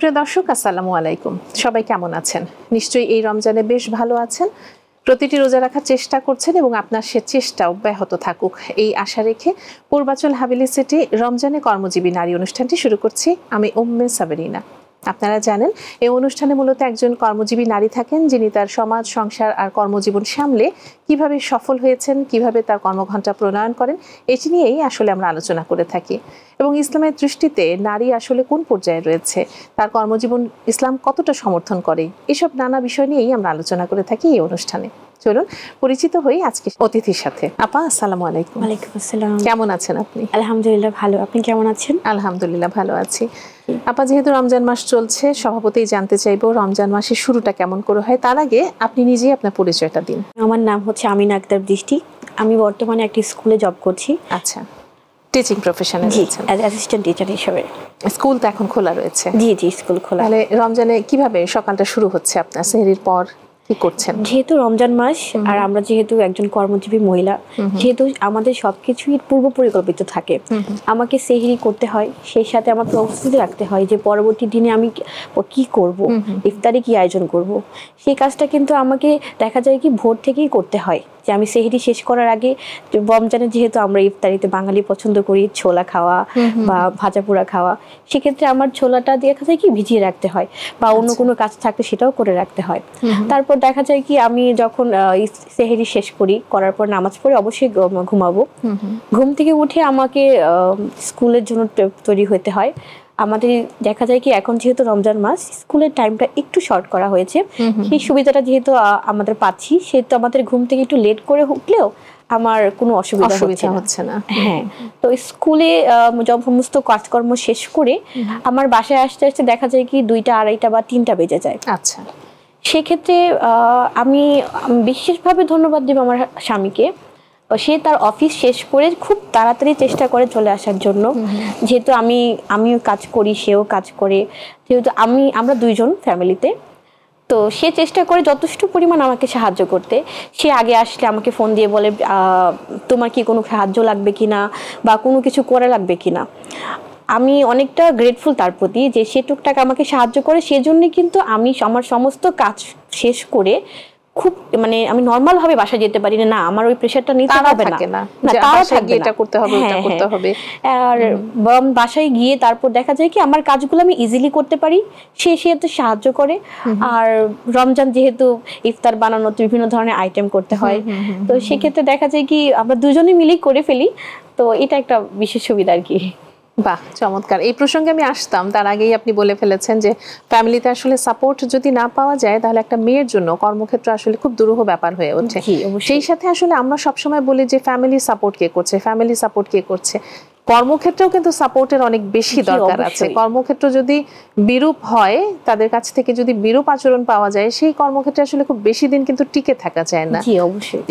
সুপ্রিয় দর্শক, আসসালামু আলাইকুম। সবাই কেমন আছেন? নিশ্চয়ই এই রমজানে বেশ ভালো আছেন, প্রতিটি রোজা রাখার চেষ্টা করছেন এবং আপনার সে চেষ্টা অব্যাহত থাকুক এই আশা রেখে পূর্বাচল হাভেলি সিটি রমজানে কর্মজীবী নারী অনুষ্ঠানটি শুরু করছি। আমি উম্মে সাবেরিনা। আপনারা জানেন এই অনুষ্ঠানে মূলত একজন কর্মজীবী নারী থাকেন, যিনি তার সমাজ, সংসার আর কর্মজীবন সামলে কিভাবে সফল হয়েছেন, কিভাবে তার কর্মঘণ্টা প্রণয়ন করেন, এটি নিয়েই আসলে আমরা আলোচনা করে থাকি। এবং ইসলামের দৃষ্টিতে নারী আসলে কোন পর্যায়ে রয়েছে, তার কর্মজীবন ইসলাম কতটা সমর্থন করে, এসব নানা বিষয় নিয়েই আমরা আলোচনা করে থাকি এই অনুষ্ঠানে। চলুন পরিচিত হই আজকে অতিথির সাথে। আপা, আসসালামু আলাইকুম। ওয়ালাইকুম আসসালাম। কেমন আছেন আপনি? আলহামদুলিল্লাহ ভালো, আপনি কেমন আছেন? আলহামদুলিল্লাহ ভালো আছি। আপা, যেহেতু রমজান মাস চলছে, স্বভাবতই জানতে চাইবো রমজান মাসের শুরুটা কেমন করে হয়। তার আগে আপনি নিজেই আপনার পরিচয়টা দিন। আমার নাম হচ্ছে আমিনা আক্তার বৃষ্টি। আমি বর্তমানে একটি স্কুলে জব করছি। আচ্ছা, টিচিং প্রফেশনে রয়েছেন? অ্যাসিস্ট্যান্ট টিচার হিসেবে। স্কুল তো এখন খোলা রয়েছে? জি, স্কুল খোলা। তাহলে রমজানে কিভাবে সকালটা শুরু হচ্ছে আপনার? সেহরির পর কি করছেন? যেহেতু রমজান মাস আর আমরা যেহেতু একজন কর্মজীবী মহিলা, যেহেতু আমাদের সবকিছুই পূর্ব পরিকল্পিত থাকে। আমাকে সেহরি করতে হয়, সেই সাথে আমার প্রস্তুতি রাখতে হয় যে পরবর্তী দিনে আমি কি করব, ইফতারি কি আয়োজন করব। সেই কাজটা কিন্তু আমাকে দেখা যায় কি ভোর থেকেই করতে হয়। যে আমি সেহরি শেষ করার আগে, রমজানে যেহেতু আমরা ইফতারিতে বাঙালি পছন্দ করি ছোলা খাওয়া বা ভাজা পোড়া খাওয়া, সেক্ষেত্রে আমার ছোলাটা দেখা যায় কি ভিজিয়ে রাখতে হয়, বা অন্য কোনো কাজ থাকলে সেটাও করে রাখতে হয়। তারপর দেখা যায় কি আমি যখন সেহরি শেষ করার পর নামাজ পড়ে অবশ্যই ঘুমাবো। ঘুম থেকে উঠে আমাকে স্কুলের জন্য তৈরি হতে হয়। আমাদের দেখা যায় কি এখন যেহেতু রমজান মাস, স্কুলের টাইমটা একটু শর্ট করা হয়েছে। সেই সুবিধাটা যেহেতু আমাদের পাচ্ছি, সেহেতু আমাদের ঘুম থেকে একটু লেট করে উঠলেও আমার কোনো অসুবিধা হচ্ছে না। হ্যাঁ, তো স্কুলে সমস্ত কাজকর্ম শেষ করে আমার বাসায় আসতে আসতে দেখা যায় কি 2টা, 2:30 বা 3টা বেজে যায়। আচ্ছা, সেক্ষেত্রে আমি বিশেষভাবে ধন্যবাদ দেব আমার স্বামীকে। সে তার অফিস শেষ করে খুব তাড়াতাড়ি চেষ্টা করে চলে আসার জন্য। যেহেতু আমিও কাজ করি, সেও কাজ করে, যেহেতু আমরা দুইজন ফ্যামিলিতে, তো সে চেষ্টা করে যথেষ্ট পরিমাণ আমাকে সাহায্য করতে। সে আগে আসলে আমাকে ফোন দিয়ে বলে তোমার কি কোনো সাহায্য লাগবে কিনা বা কোনো কিছু করা লাগবে কিনা। আমি অনেকটা গ্রেটফুল তার প্রতি যে সে টুকটাক আমাকে সাহায্য করে। সেজন্যই কিন্তু আমি আমার সমস্ত কাজ শেষ করে খুব আমি নরমাল ভাবে বাসায় যেতে পারি না। আমার ওই প্রেশারটা নিতে হবে না, এটা করতে হবে, ওটা করতে হবে। আর বাসায় গিয়ে তারপর দেখা যায় কি আমার কাজগুলো আমি ইজিলি করতে পারি, সে এত সাহায্য করে। আর রমজান যেহেতু ইফতার বানানোতে বিভিন্ন ধরনের আইটেম করতে হয়, তো সেক্ষেত্রে দেখা যায় কি আমরা দুজনে মিলেই করে ফেলি। তো এটা একটা বিশেষ সুবিধা আর কি। বাহ, চমৎকার। এই প্রসঙ্গে আমি আসতাম, তার আগেই আপনি বলে ফেলেছেন যে ফ্যামিলিতে আসলে সাপোর্ট যদি না পাওয়া যায়, তাহলে একটা মেয়ের জন্য কর্মক্ষেত্র আসলে খুব দুরূহ ব্যাপার হয়ে ওঠে। সেই সাথে আসলে আমরা সবসময় বলি যে ফ্যামিলি সাপোর্ট কে করছে। কর্মক্ষেত্রেও কিন্তু সাপোর্টের অনেক বেশি দরকার আছে। কর্মক্ষেত্র যদি বিরূপ হয়, তাদের কাছ থেকে যদি বিরূপ আচরণ পাওয়া যায়, সেই কর্মক্ষেত্রে আসলে খুব বেশি দিন কিন্তু টিকে থাকা যায় না।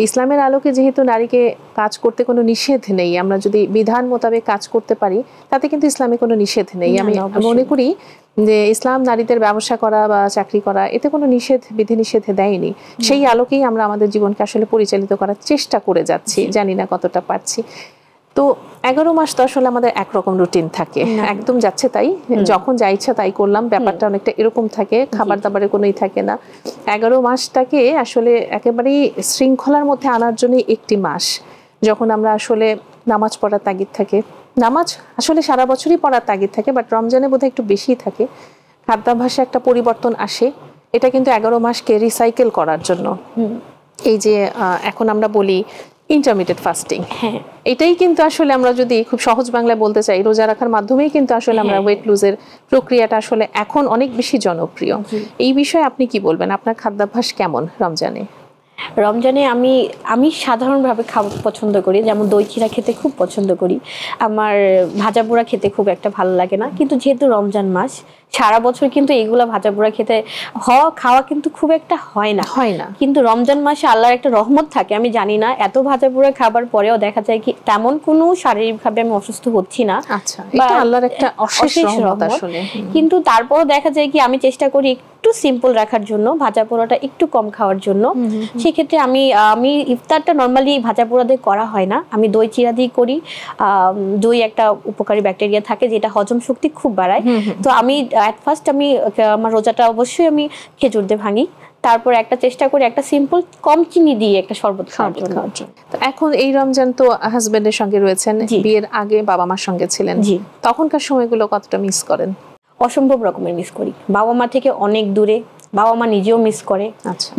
ইসলামের আলোকে যেহেতু নারীকে কাজ করতে কোনো নিষেধ নেই, আমরা যদি বিধান মোতাবেক কাজ করতে পারি, তাতে কিন্তু ইসলামে কোনো নিষেধ নেই। আমি মনে করি যে ইসলাম নারীদের ব্যবসা করা বা চাকরি করা, এতে কোনো বিধিনিষেধ দেয়নি। সেই আলোকেই আমরা আমাদের জীবনকে আসলে পরিচালিত করার চেষ্টা করে যাচ্ছি, জানি না কতটা পারছি। তো 11 মাস তো আসলে আমাদের একরকম রুটিন থাকে, একদম যাচ্ছে তাই, যখন যা ইচ্ছা তাই করলাম, ব্যাপারটা অনেকটা এরকম থাকে, খাবার দাবারের কোনোই থাকে না। 11 মাসটাকে আসলে একেবারেই শৃঙ্খলার মধ্যে আনার জন্য একটি মাস, যখন আমরা আসলে নামাজ পড়ার তাগিদ থাকে। নামাজ আসলে সারা বছরই পড়ার তাগিদ থাকে, বাট রমজানে বোধহয় একটু বেশি থাকে। খাদ্যাভ্যাসে একটা পরিবর্তন আসে, এটা কিন্তু 11 মাসকে রিসাইকেল করার জন্য। এই যে এখন আমরা বলি ইন্টারমিডিয়েট ফাস্টিং, এটাই কিন্তু আসলে আমরা যদি খুব সহজ বাংলায় বলতে চাই, রোজা রাখার মাধ্যমেই কিন্তু আসলে আমরা ওয়েট লুজের প্রক্রিয়াটা আসলে এখন অনেক বেশি জনপ্রিয়। এই বিষয়ে আপনি কি বলবেন? আপনার খাদ্যাভ্যাস কেমন রমজানে? রমজানে আমি সাধারণভাবে খাবার পছন্দ করি, যেমন দই চিড়া খেতে খুব পছন্দ করি। আমার ভাজা পোড়া খেতে খুব একটা ভালো লাগে না, কিন্তু যেহেতু রমজান মাস, সারা বছর কিন্তু এইগুলা ভাজা পোড়া খেতে খাওয়া কিন্তু খুব একটা হয় না। কিন্তু রমজান মাসে আল্লাহর একটা রহমত থাকে। আমি জানি না, এত ভাজা পোড়া খাবার পরেও দেখা যায় কি তেমন কোনো শারীরিকভাবে আমি অসুস্থ হচ্ছি না। এটা আল্লাহর একটা অশেষ রহমত আসলে। কিন্তু তারপরও দেখা যায় কি আমি চেষ্টা করি একটু সিম্পল রাখার জন্য, ভাজা পোড়াটা একটু কম খাওয়ার জন্য। সেক্ষেত্রে আমি ইফতারটা নর্মালি ভাজা পোড়া দিয়ে করা হয় না, আমি দই চিড়া দিয়ে করি। দই একটা উপকারী ব্যাকটেরিয়া থাকে যেটা হজম শক্তি খুব বাড়ায়। তো আমি অ্যাট ফার্স্ট আমি আমার রোজাটা অবশ্যই আমি খেজুর দিয়ে ভাঙি, তারপর একটা চেষ্টা করি একটা সিম্পল কম চিনি দিয়ে একটা শরবত খাওয়ার জন্য। তো এখন এই রমজান তো হাজবেন্ডের সঙ্গে রয়েছেন, বিয়ের আগে বাবা মার সঙ্গে ছিলেন, তখনকার সময়গুলো কতটা মিস করেন? অসম্ভব রকমের মিস করি, বাবা মা থেকে অনেক দূরে, বাবা মা নিজেও মিস করে।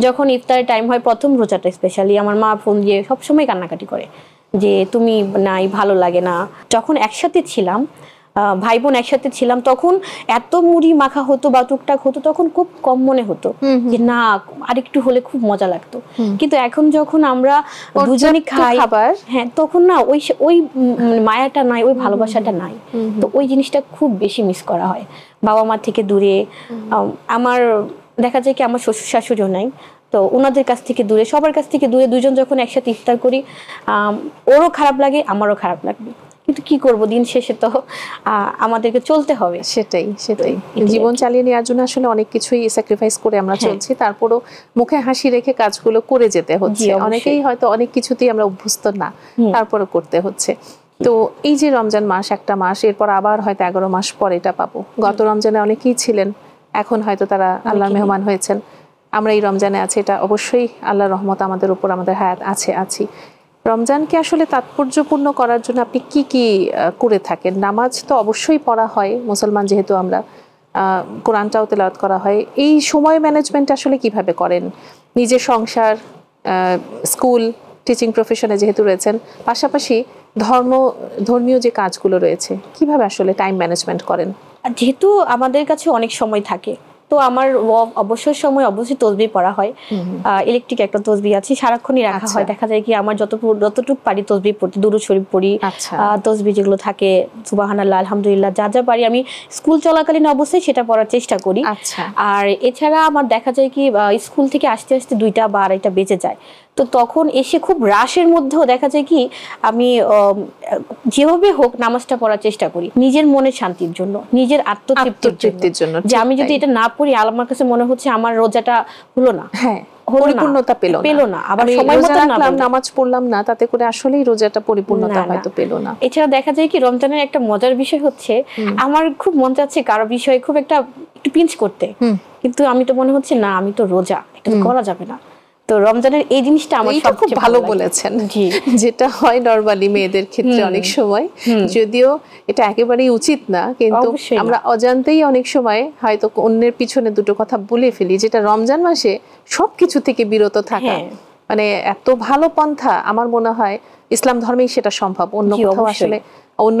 যখন ইফতারের টাইম হয় প্রথম রোজাটা স্পেশালি, আমার মা ফোন দিয়ে সবসময় কান্নাকাটি করে যে তুমি নাই, ভালো লাগে না। যখন একসাথে ছিলাম, ভাই বোন একসাথে ছিলাম, তখন এত মুড়ি মাখা হতো বা টুকটাক হতো, তখন খুব কম মনে হতো যে না আরেকটু হলে খুব মজা লাগতো। কিন্তু এখন যখন আমরা দুজনে খাই, হ্যাঁ, তখন না ওই ওই মায়াটা নাই, ওই ভালোবাসাটা নাই। তো ওই জিনিসটা খুব বেশি মিস করা হয় বাবা মা থেকে দূরে। আমার দেখা যায় কি আমার শ্বশুর শাশুড়িও নাই, তো ওনাদের কাছ থেকে দূরে, সবার কাছ থেকে দূরে, দুজন যখন একসাথে ইফতার করি ওরও খারাপ লাগে, আমারও খারাপ লাগবে, কিন্তু কি করব, দিন শেষে তো আমাদেরকে চলতে হবে। সেটাই জীবন চালিয়ে নেওয়ার জন্য আসলে অনেক কিছুই স্যাক্রিফাইস করে আমরা চলছি, তারপরও মুখে হাসি রেখে কাজগুলো করে যেতে হচ্ছে। অনেকেই হয়তো অনেক কিছুতেই আমরা অভ্যস্ত না, তারপরও করতে হচ্ছে। তো এই যে রমজান মাস, একটা মাস, এরপর আবার হয়তো 11 মাস পর এটা পাবো। গত রমজানে অনেকেই ছিলেন, এখন হয়তো তারা আল্লাহর মেহমান হয়েছেন। আমরা এই রমজানে আছি, এটা অবশ্যই আল্লাহর রহমত আমাদের উপর, আমাদের হায়াত আছি। রমজানকে আসলে তাৎপর্যপূর্ণ করার জন্য আপনি কি কি করে থাকেন? নামাজ তো অবশ্যই পড়া হয়, মুসলমান যেহেতু আমরা, কোরআনটাও তেলাওয়াত করা হয়। এই সময় ম্যানেজমেন্ট আসলে কিভাবে করেন? নিজের সংসার, স্কুল, টিচিং প্রফেশনে যেহেতু রয়েছেন, পাশাপাশি ধর্মীয় যে কাজগুলো রয়েছে, কিভাবে আসলে টাইম ম্যানেজমেন্ট করেন? যেহেতু আমাদের কাছে অনেক সময় থাকে, তো আমার অবসর সময় অবশ্যই তসবিহ পড়া হয়। ইলেকট্রিক একটা তসবিহ আছে, সারাক্ষণই রাখা হয়। দেখা যায় কি আমার যতটুকু পারি তসবিহ পড়তে, দুরূদ শরীফ পড়ি, তসবিহ যেগুলো থাকে সুবহানাল্লাহ, আলহামদুলিল্লাহ, যা পারি আমি স্কুল চলাকালীন অবস্থায় সেটা পড়ার চেষ্টা করি। আর এছাড়া আমার দেখা যায় কি স্কুল থেকে আসতে আসতে 2টা বা 2:30 বেজে যায়, তো তখন এসে খুব রাশের মধ্যেও দেখা যায় কি আমি যেভাবে হোক নামাজটা পড়ার চেষ্টা করি, নিজের মনের শান্তির জন্য, নিজের আত্মতৃপ্তির জন্য। যে আমি যদি এটা না পড়ি, আমার কাছে মনে হচ্ছে আমার রোজাটা হলো না, পরিপূর্ণতা পেল না। আবার সময় মতো নামাজ পড়লাম না, তাতে করে আসলেই রোজাটা পরিপূর্ণতা হয়তো পেল না। এছাড়া দেখা যায় কি রমজানের একটা মজার বিষয় হচ্ছে, আমার খুব মন চাচ্ছে কারো বিষয়ে খুব একটু পিঞ্চ করতে, কিন্তু আমি তো মনে হচ্ছে না, আমি তো রোজা, এটা করা যাবে না। তো রমজানের এই জিনিসটা আমার খুব ভালো বলেছেন, যেটা হয় নরমালি মেয়েদের ক্ষেত্রে অনেক সময়, যদিও এটা একেবারেই উচিত না, কিন্তু আমরা অজান্তেই অনেক সময় হয়তো অন্যের পিছনে দুটো কথা বলে ফেলি, যেটা রমজান মাসে সবকিছু থেকে বিরত থাকা মানে এত ভালো পন্থা। আমার মনে হয় ইসলাম ধর্মেই সেটা সম্ভব, অন্য কোথাও আসলে অন্য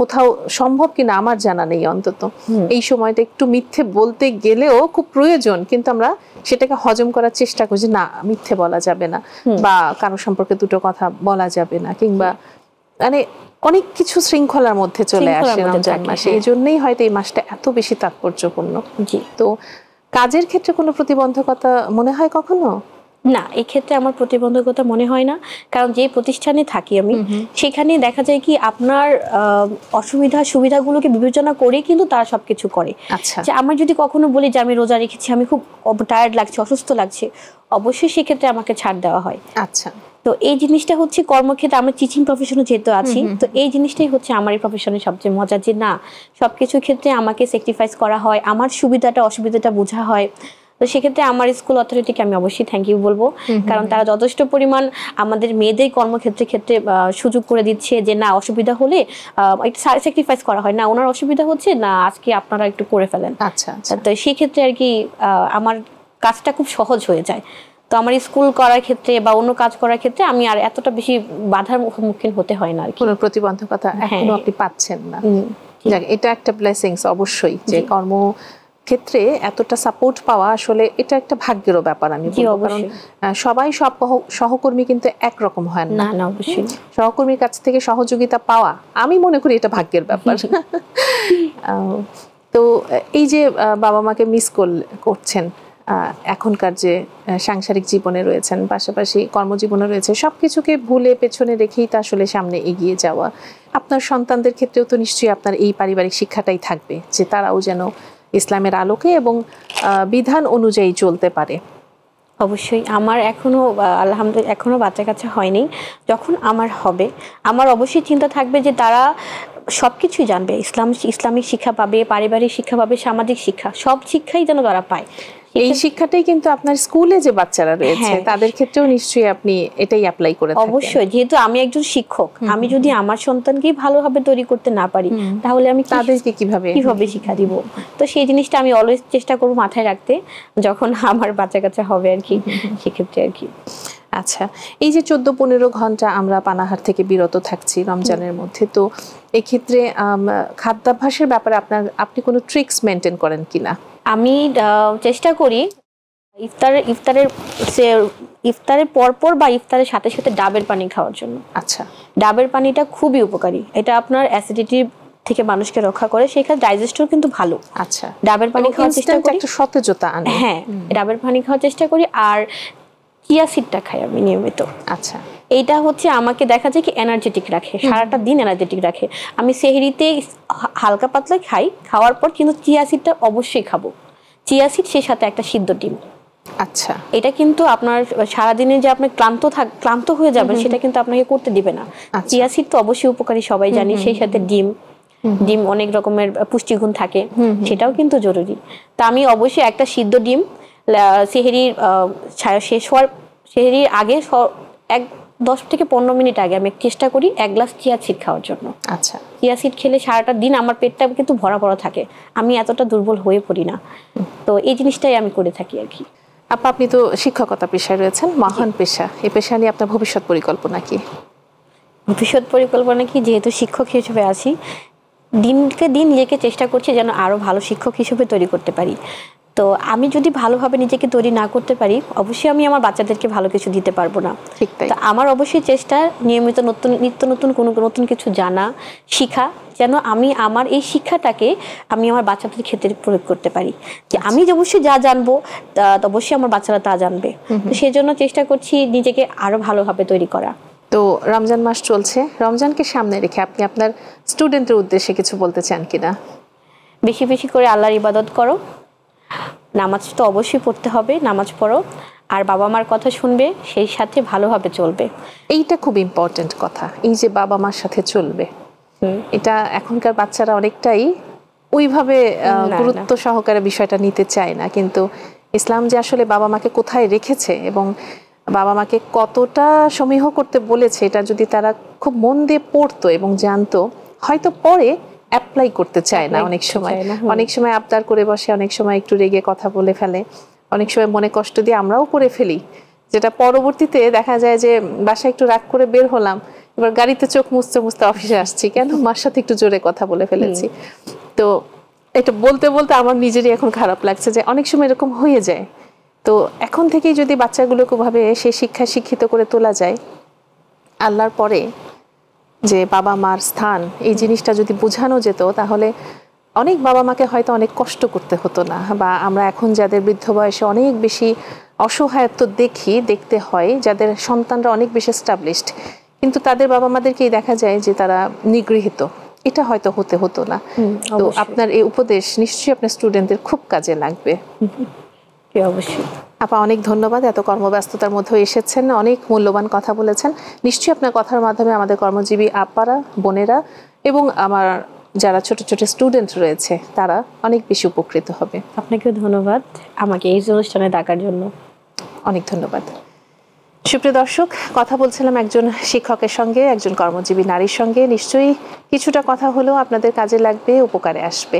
কোথাও সম্ভব কিনা আমার জানা নেই। অন্তত এই সময়টা একটু মিথ্যে বলতে গেলেও খুব প্রয়োজন, কিন্তু আমরা সেটাকে হজম করার চেষ্টা করছি, না মিথ্যে বলা যাবে না, বা কারো সম্পর্কে দুটো কথা বলা যাবে না, কিংবা মানে অনেক কিছু শৃঙ্খলার মধ্যে চলে আসে রমজান মাসে। এই জন্যই হয়তো এই মাসটা এত বেশি তাৎপর্যপূর্ণ। তো কাজের ক্ষেত্রে কোনো প্রতিবন্ধকতা মনে হয় কখনো? না, এই ক্ষেত্রে আমার প্রতিবন্ধকতা মনে হয় না, কারণ যে প্রতিষ্ঠানে থাকি আমি, সেখানে দেখা যায় কি আপনার অসুবিধা সুবিধাগুলোকে বিবেচনা করে কিন্তু তারা সবকিছু করে। যে আমার যদি কখনো বলি যে আমি রোজা রেখেছি, আমি খুব টায়ার্ড লাগছে, অসুস্থ লাগছে, অবশ্যই সেক্ষেত্রে আমাকে ছাড় দেওয়া হয়। তো এই জিনিসটা হচ্ছে কর্মক্ষেত্রে, আমরা টিচিং প্রফেশনে যেহেতু আছি, তো এই জিনিসটাই হচ্ছে আমার এই প্রফেশনের সবচেয়ে মজা, যে না সবকিছু ক্ষেত্রে আমাকে স্যাক্রিফাইস করা হয়, আমার সুবিধাটা অসুবিধাটা বোঝা হয়। তো সেক্ষেত্রে আমার স্কুল অথরিটিকে আমি অবশ্যই থ্যাংক ইউ বলবো, কারণ তারা যথেষ্ট পরিমাণ আমাদের মেয়েদের কর্মক্ষেত্রে সুযোগ করে দিচ্ছে, যে না অসুবিধা হলে একটু স্যাক্রিফাইস করা হয়, না ওনার অসুবিধা হচ্ছে না আজকে আপনারা একটু করে ফেলেন। তো সেই ক্ষেত্রে আর কি আমার কাজটা খুব সহজ হয়ে যায়। তো আমার স্কুল করার ক্ষেত্রে বা অন্য কাজ করার ক্ষেত্রে আমি আর এতটা বেশি বাধার সম্মুখীন হতে হয় না, আর কোনো প্রতিবন্ধকতা এখনো আপনি পাচ্ছেন না। এটা একটা ব্লেসিংস অবশ্যই, যে কর্ম ক্ষেত্রে এতটা সাপোর্ট পাওয়া আসলে এটা একটা ভাগ্যেরও ব্যাপার আমি বলবো, কারণ সবাই সব সহকর্মী কিন্তু একরকম হয় না। অবশ্যই সহকর্মীর কাছ থেকে সহযোগিতা পাওয়া আমি মনে করি এটা ভাগ্যের ব্যাপার। তো এই যে বাবা মাকে মিস করছেন, এখনকার যে সাংসারিক জীবনে রয়েছেন, পাশাপাশি কর্মজীবনে রয়েছে, সবকিছুকে ভুলে পেছনে রেখেই তো আসলে সামনে এগিয়ে যাওয়া। আপনার সন্তানদের ক্ষেত্রেও তো নিশ্চয়ই আপনার এই পারিবারিক শিক্ষাটাই থাকবে, যে তারাও যেন ইসলামের আলোকে এবং বিধান অনুযায়ী চলতে পারে। অবশ্যই আমার এখনো আলহামদুলিল্লাহ এখনো বাচ্চা কাচ্চা হয়নি। যখন আমার হবে আমার অবশ্যই চিন্তা থাকবে যে তারা সবকিছুই জানবে, ইসলামিক শিক্ষা পাবে, পারিবারিক শিক্ষা পাবে, সামাজিক শিক্ষা, সব শিক্ষাই যেন তারা পায়। এই শিক্ষাটাই কিন্তু আপনার স্কুলে যে বাচ্চারা রয়েছে তাদের ক্ষেত্রেও নিশ্চয়ই আপনি এটাই অ্যাপ্লাই করে থাকেন। অবশ্যই, যেহেতু আমি একজন শিক্ষক, আমি যদি আমার সন্তানকেই ভালোভাবে তৈরি করতে না পারি তাহলে আমি তাদেরকে কিভাবে শিক্ষা দিব। তো সেই জিনিসটা আমি অলওয়েজ চেষ্টা করব মাথায় রাখতে যখন আমার বাচ্চা কাচ্চা হবে আর কি, সেক্ষেত্রে আর কি। আচ্ছা, এই যে 14-15 ঘন্টা আমরা পানাহার থেকে বিরত থাকছি রমজানের মধ্যে, তো এক্ষেত্রে খাদ্যাভ্যাসের ব্যাপারে আপনি কোনো ট্রিক্স মেনটেন করেন কিনা? আমি চেষ্টা করি ইফতারের পরপর বা ইফতারের সাথে সাথে ডাবের পানি খাওয়ার জন্য। আচ্ছা, ডাবের পানিটা খুবই উপকারী, এটা আপনার অ্যাসিডিটি থেকে মানুষকে রক্ষা করে, সেক্ষেত্রে ডাইজেস্টও কিন্তু ভালো। আচ্ছা, ডাবের পানি খাওয়ার চেষ্টা করি, একটু সতেজতা আনে। হ্যাঁ, ডাবের পানি খাওয়ার চেষ্টা করি। আর চিয়া সিডটা খাই আমি নিয়মিত। আচ্ছা, এইটা হচ্ছে আমাকে দেখা যায় কি এনার্জেটিক রাখে, সারাটা দিন এনার্জেটিক রাখে। আমি সেহরিতে হালকা পাতলা খাই, খাওয়ার পর কিন্তু চিয়া সিডটা অবশ্যই খাবো। চিয়া সিড সে সাথে একটা সিদ্ধ ডিম। আচ্ছা, এটা কিন্তু আপনার সারাদিনে যে আপনি ক্লান্ত হয়ে যাবেন সেটা কিন্তু আপনাকে করতে দিবে না। চিয়া সিড তো অবশ্যই উপকারী, সবাই জানি। সেই সাথে ডিম অনেক রকমের পুষ্টিগুণ থাকে, সেটাও কিন্তু জরুরি। তা আমি অবশ্যই একটা সিদ্ধ ডিম সেহরির সেহরির আগে 10 থেকে 15 মিনিট আগে আমি চেষ্টা করি 1 গ্লাস চিয়া সিড খাওয়ার জন্য। আচ্ছা, চিয়া সিড খেলে সারাটা দিন আমার পেটটা কিন্তু ভরা ভরা থাকে, আমি এতটা দুর্বল হয়ে পড়ি না। তো এই জিনিসটাই আমি করে থাকি আর কি। আপনি তো শিক্ষকতা পেশায় রয়েছেন, মহান পেশা। এই পেশা নিয়ে আপনার ভবিষ্যৎ পরিকল্পনা কি? ভবিষ্যৎ পরিকল্পনা কি, যেহেতু শিক্ষক হিসেবে আছি, দিনকে দিন নিজেকে চেষ্টা করছি যেন আরো ভালো শিক্ষক হিসেবে তৈরি করতে পারি। তো আমি যদি ভালোভাবে নিজেকে তৈরি না করতে পারি, অবশ্যই আমি আমার বাচ্চাদেরকে ভালো কিছু দিতে পারবো না। তো আমার অবশ্যই চেষ্টা নিয়মিত নিত্য নতুন কোনো নতুন কিছু জানা, শিখা, যেন আমি আমার এই শিক্ষাটাকে আমি আমার বাচ্চাদের ক্ষেত্রে প্রয়োগ করতে পারি। যে আমি অবশ্যই যা জানবো অবশ্যই আমার বাচ্চারা তা জানবে। তো সেই জন্য চেষ্টা করছি নিজেকে আরো ভালোভাবে তৈরি করা। তো রমজান মাস চলছে, রমজানকে সামনে রেখে আপনি আপনার স্টুডেন্টের উদ্দেশ্যে কিছু বলতে চান কিনা? বেশি বেশি করে আল্লাহর ইবাদত করো, নামাজ তো অবশ্যই পড়তে হবে, নামাজ পড়ো, আর বাবা মার কথা শুনবে, সেই সাথে ভালোভাবে চলবে। এইটা খুব ইম্পর্টেন্ট কথা, এই যে বাবা মার সাথে চলবে। এটা এখনকার বাচ্চারা অনেকটাই ওইভাবে গুরুত্ব সহকারে বিষয়টা নিতে চায় না, কিন্তু ইসলাম যে আসলে বাবা মাকে কোথায় রেখেছে এবং বাবা মাকে কতটা সমীহ করতে বলেছে, এটা যদি তারা খুব মন দিয়ে পড়তো এবং জানতো, হয়তো পরে অ্যাপ্লাই করতে চায় না। অনেক সময় আবদার করে বসে, অনেক সময় একটু রেগে কথা বলে ফেলে, অনেক সময় মনে কষ্ট দিয়ে আমরাও করে ফেলি, যেটা পরবর্তীতে দেখা যায় যে বাসায় একটু রাগ করে বের হলাম, এবার গাড়িতে চোখ মুছতে মুছতে অফিসে আসছি, কেন মার সাথে একটু জোরে কথা বলে ফেলেছি। তো এটা বলতে বলতে আমার নিজেরই এখন খারাপ লাগছে যে অনেক সময় এরকম হয়ে যায়। তো এখন থেকেই যদি বাচ্চাগুলোকে ভাবে সেই শিক্ষায় শিক্ষিত করে তোলা যায়, আল্লাহর পরে যে বাবা মার স্থান, এই জিনিসটা যদি বোঝানো যেত, তাহলে অনেক বাবা মাকে হয়তো অনেক কষ্ট করতে হতো না। বা আমরা এখন যাদের বৃদ্ধ বয়সে অনেক বেশি অসহায়ত্ব দেখতে হয়, যাদের সন্তানরা অনেক বেশি এস্টাবলিশড, কিন্তু তাদের বাবা মাদেরকেই দেখা যায় যে তারা নিগৃহীত, এটা হয়তো হতো না। তো আপনার এই উপদেশ নিশ্চয়ই আপনার স্টুডেন্টদের খুব কাজে লাগবে। অবশ্যই আপা, অনেক ধন্যবাদ। এত কর্মব্যস্ততার মধ্যে এসেছেন, অনেক মূল্যবান কথা বলেছেন। নিশ্চয়ই আপনার কথার মাধ্যমে আমাদের কর্মজীবী আপারা, বোনেরা এবং আমার যারা ছোট ছোট স্টুডেন্ট রয়েছে তারা অনেক বেশি উপকৃত হবে। আপনাকেও ধন্যবাদ আমাকে এই অনুষ্ঠানে ডাকার জন্য। অনেক ধন্যবাদ। সুপ্রিয় দর্শক, কথা বলছিলাম একজন শিক্ষকের সঙ্গে, একজন কর্মজীবী নারীর সঙ্গে। নিশ্চয়ই কিছুটা কথা হলেও আপনাদের কাজে লাগবে, উপকারে আসবে।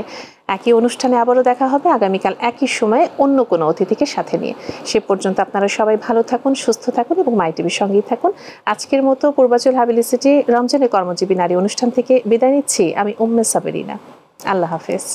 একই অনুষ্ঠানে আবারও দেখা হবে আগামীকাল একই সময়ে অন্য কোনো অতিথিকে সাথে নিয়ে। সে পর্যন্ত আপনারা সবাই ভালো থাকুন, সুস্থ থাকুন এবং মাই টিভির সঙ্গেই থাকুন। আজকের মতো পূর্বাচল হাভেলি সিটি রমজানের কর্মজীবী নারী অনুষ্ঠান থেকে বিদায় নিচ্ছি আমি উম্মে সাবেরিনা। আল্লাহ হাফেজ।